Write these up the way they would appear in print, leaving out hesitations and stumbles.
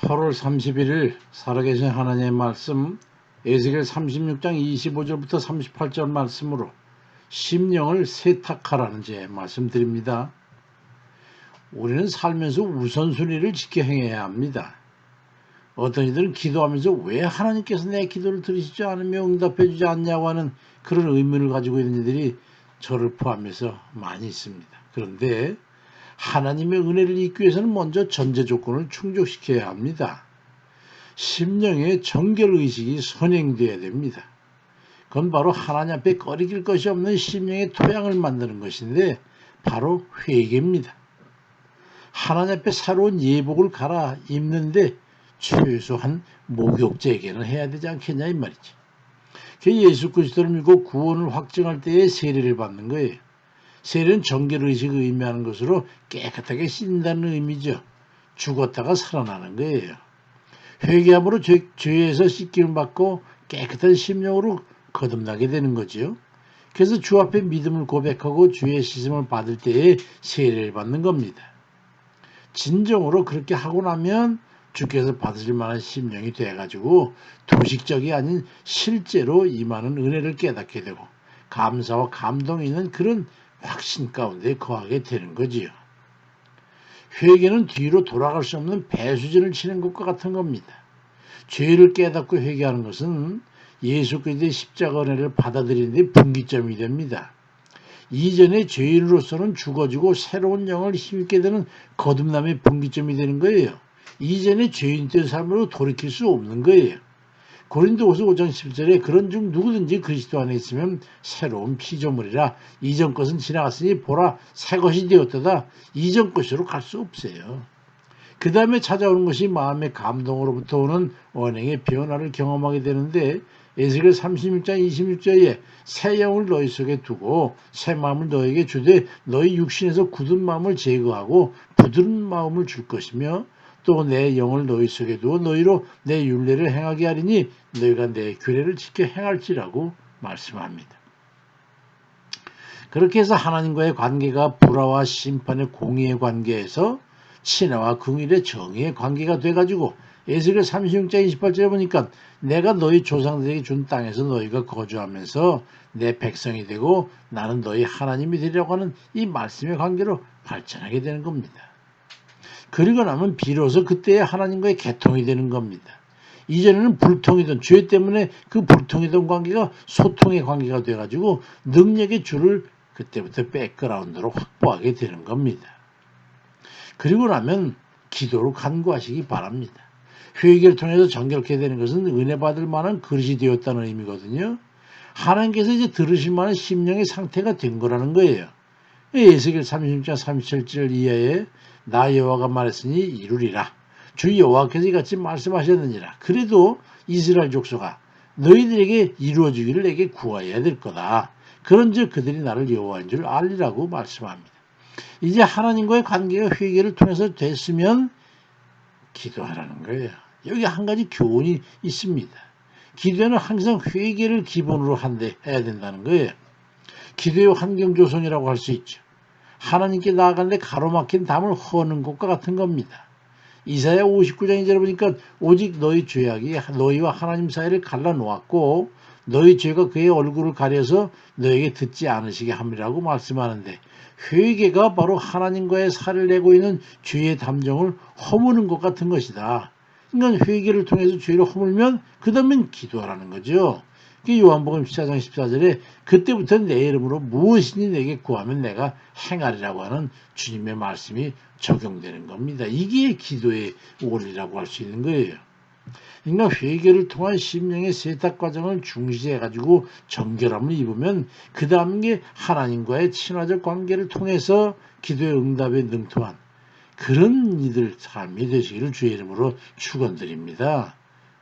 8월 31일 살아계신 하나님의 말씀 에스겔 36장 25절부터 38절 말씀으로 심령을 세탁하라는 제 말씀드립니다. 우리는 살면서 우선순위를 지켜 행해야 합니다. 어떤 이들은 기도하면서 왜 하나님께서 내 기도를 들으시지 않으며 응답해 주지 않냐고 하는 그런 의문을 가지고 있는 이들이 저를 포함해서 많이 있습니다. 그런데 하나님의 은혜를 잊기 위해서는 먼저 전제 조건을 충족시켜야 합니다. 심령의 정결의식이 선행되어야 됩니다. 그건 바로 하나님 앞에 꺼리길 것이 없는 심령의 토양을 만드는 것인데 바로 회개입니다. 하나님 앞에 새로운 예복을 갈아 입는데 최소한 목욕제게는 해야 되지 않겠냐 이 말이지. 예수 그리스도를 믿고 구원을 확증할 때에 세례를 받는 거예요. 세례는 정결의식을 의미하는 것으로 깨끗하게 씻는다는 의미죠. 죽었다가 살아나는 거예요. 회개함으로 죄에서 씻김을 받고 깨끗한 심령으로 거듭나게 되는 거죠. 그래서 주 앞에 믿음을 고백하고 주의 씻음을 받을 때에 세례를 받는 겁니다. 진정으로 그렇게 하고 나면 주께서 받으실 만한 심령이 돼가지고 도식적이 아닌 실제로 임하는 은혜를 깨닫게 되고 감사와 감동이 있는 그런 확신 가운데 거하게 되는 거지요. 회개는 뒤로 돌아갈 수 없는 배수진을 치는 것과 같은 겁니다. 죄를 깨닫고 회개하는 것은 예수 그리스도의 십자가 은혜를 받아들이는 데 분기점이 됩니다. 이전의 죄인으로서는 죽어지고 새로운 영을 힘있게 되는 거듭남의 분기점이 되는 거예요. 이전의 죄인된 삶으로 돌이킬 수 없는 거예요. 고린도후서 5장 10절에 그런 중 누구든지 그리스도 안에 있으면 새로운 피조물이라 이전 것은 지나갔으니 보라 새 것이 되었도다. 이전 것으로 갈 수 없어요. 그 다음에 찾아오는 것이 마음의 감동으로부터 오는 언행의 변화를 경험하게 되는데 에스겔 36장 26절에 새 영을 너희 속에 두고 새 마음을 너에게 주되 너희 육신에서 굳은 마음을 제거하고 부드러운 마음을 줄 것이며 또 내 영을 너희 속에 두어 너희로 내 율례를 행하게 하리니 너희가 내 규례를 지켜 행할지라고 말씀합니다. 그렇게 해서 하나님과의 관계가 불화와 심판의 공의의 관계에서 친애와 긍휼의 정의의 관계가 돼가지고 에스겔 36장 28절에 보니까 내가 너희 조상들에게 준 땅에서 너희가 거주하면서 내 백성이 되고 나는 너희 하나님이 되리라고 하는 이 말씀의 관계로 발전하게 되는 겁니다. 그리고 나면 비로소 그때의 하나님과의 개통이 되는 겁니다. 이전에는 불통이던 죄 때문에 그 불통이던 관계가 소통의 관계가 돼가지고 능력의 줄을 그때부터 백그라운드로 확보하게 되는 겁니다. 그리고 나면 기도로 간구하시기 바랍니다. 회개를 통해서 정결케 되는 것은 은혜 받을 만한 그릇이 되었다는 의미거든요. 하나님께서 이제 들으실 만한 심령의 상태가 된 거라는 거예요. 에스겔 36장 37절 이하에 나 여호와가 말했으니 이루리라. 주 여호와께서 이같이 말씀하셨느니라. 그래도 이스라엘 족속아 너희들에게 이루어지기를 내게 구하여야 될 거다. 그런즉 그들이 나를 여호와인 줄 알리라고 말씀합니다. 이제 하나님과의 관계가 회개를 통해서 됐으면 기도하라는 거예요. 여기 한 가지 교훈이 있습니다. 기도는 항상 회개를 기본으로 해야 된다는 거예요. 기도의 환경조성이라고 할 수 있죠. 하나님께 나아가는데 가로막힌 담을 허는 것과 같은 겁니다. 이사야 59장 2절에 보니까 오직 너희 죄악이 너희와 하나님 사이를 갈라놓았고 너희 죄가 그의 얼굴을 가려서 너에게 듣지 않으시게 함이라고 말씀하는데 회개가 바로 하나님과의 살을 내고 있는 죄의 담정을 허무는 것 같은 것이다. 그러니까 회개를 통해서 죄를 허물면 그 다음엔 기도하라는 거죠. 요한복음 14장 14절에 그때부터 내 이름으로 무엇이니 내게 구하면 내가 행하리라고 하는 주님의 말씀이 적용되는 겁니다. 이게 기도의 원리라고 할 수 있는 거예요. 그러니까 회개를 통한 심령의 세탁 과정을 중시해가지고 정결함을 입으면 그 다음에 하나님과의 친화적 관계를 통해서 기도의 응답에 능통한 그런 이들 삶이 되시기를 주의 이름으로 축원드립니다.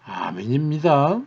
아멘입니다.